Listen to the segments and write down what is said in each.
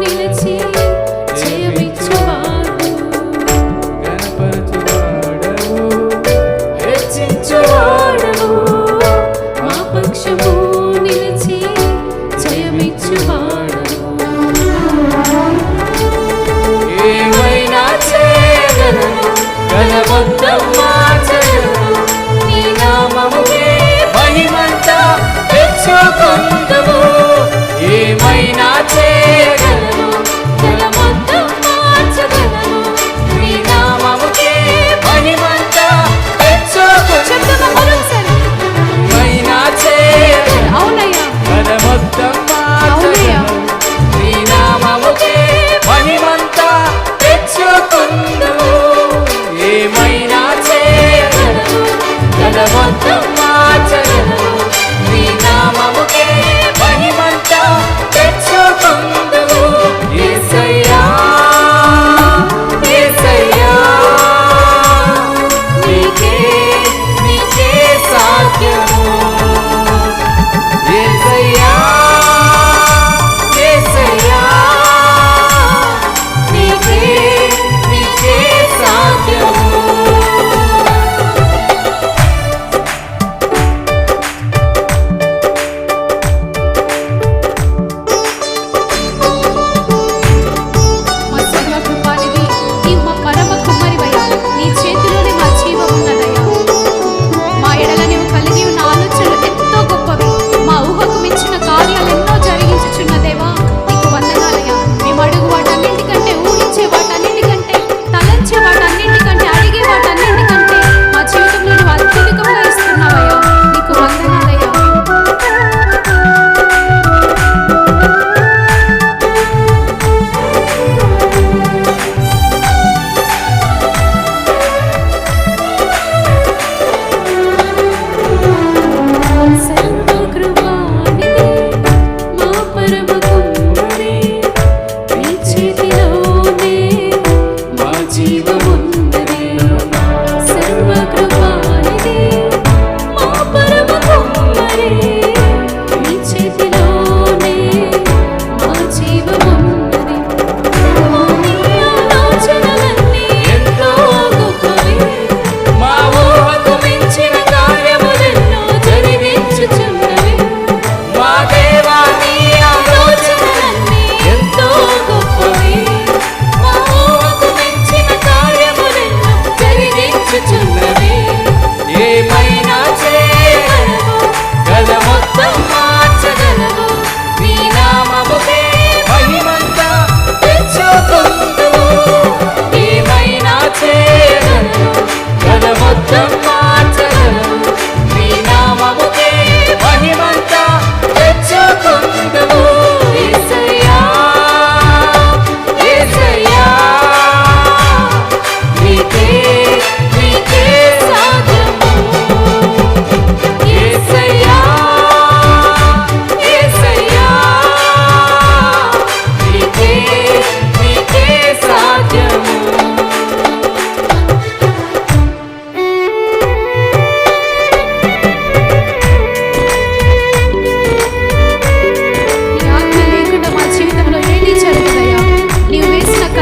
నిలిచి జయమిచ్చువాడవు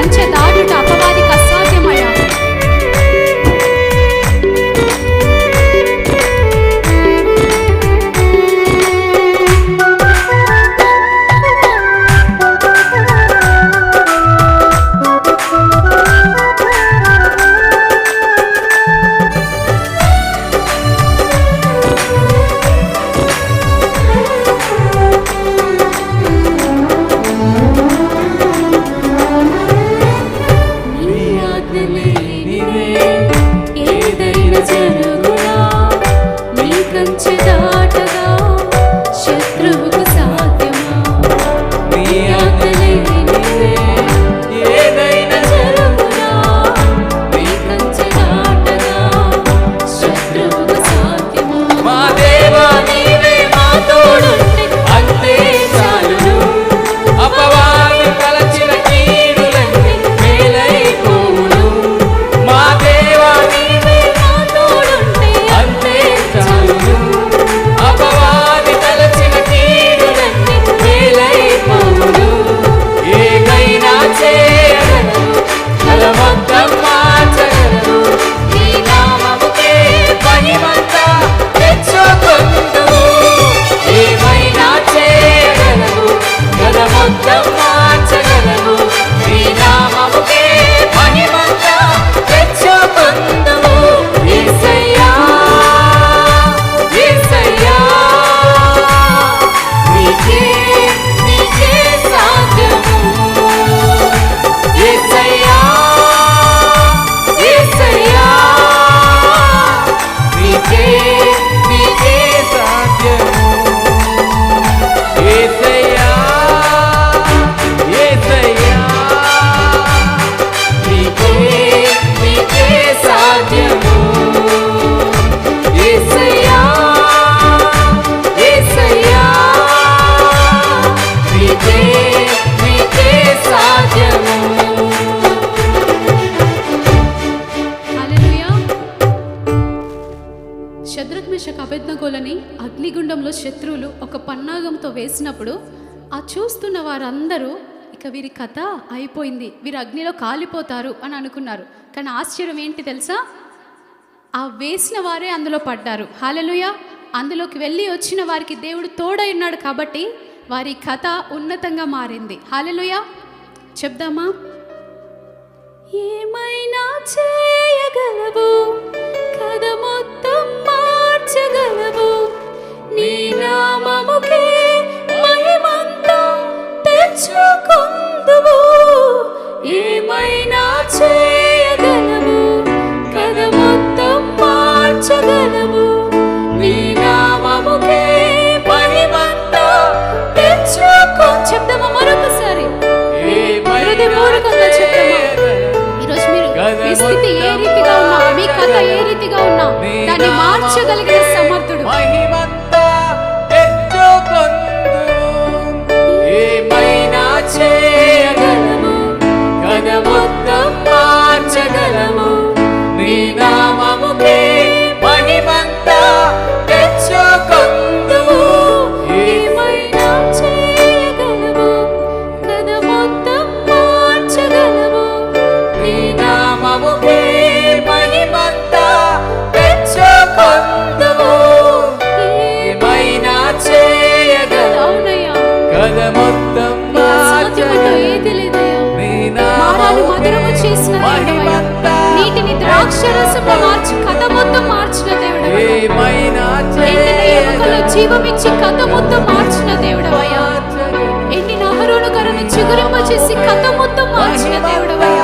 కంచె దాటుట అపవాదికి అసాధ్యమయ్యా. శద్రక్ మేషక్ అబేద్నెగోలని అగ్నిగుండంలో శత్రువులు ఒక పన్నాగంతో వేసినప్పుడు ఆ చూస్తున్న వారందరూ ఇక వీరి కథ అయిపోయింది, వీరు అగ్నిలో కాలిపోతారు అని అనుకున్నారు. కానీ ఆశ్చర్యం ఏంటి తెలుసా? ఆ వేసిన వారే అందులో పడ్డారు. హల్లెలూయా. అందులోకి వెళ్ళి వచ్చిన వారికి దేవుడు తోడై ఉన్నాడు కాబట్టి వారి కథ ఉన్నతంగా మారింది. హల్లెలూయా. చెప్దామా? ఏమైనా చేయగలవు, కథ మొత్తం మార్చగలవు, నీ నామముకే మహిమంతా తెచ్చుకొందువు. ఏమైనా చేయగలవు, కథ మొత్తం మార్చగలవు, నీ నామముకే మహిమంతా తెచ్చుకో. చెప్దామా మరొకసారి? హృదయపూర్వకంగా చెప్దామా? ఈరోజు మీరు మీ స్థితి ఏ రీతిగా ఉన్నా, మీ కథ ఏ రీతిగా ఉన్నా దాన్ని మార్చగలిగిన సమర్థుడు. మహిమంతా తెచ్చుకొందు. ఏమైనా చేయగలము, కథ మొత్తం మార్చగలము, నీ నామముకే మహిమంతా తెచ్చుకొందు. ఏమైనా చేయగలవు, కథ మొత్తం మార్చగలవు, నీ నామముకే మహిమంతా తెచ్చుకొందువు. ఏమైనా చేయగలవు, అవునయ్యా. కథ మొత్తం అసాధ్యమంటూ ఏది లేదయ్యా. మారాలు మధురము చేసిన దేవుడవయ్యా. నీటిని ద్రాక్షరసంలో మార్చి కథ మొత్తం మార్చిన దేవుడవయ్యా. ఏమైనా ఎండిన ఎముకలో జీవమిచ్చి కథ మొత్తం మార్చిన దేవుడవయ్యా. ఎండిన అహరోను గొర్రెను చిగురింపచేసి కథ మొత్తం మార్చిన దేవుడవయ్యా.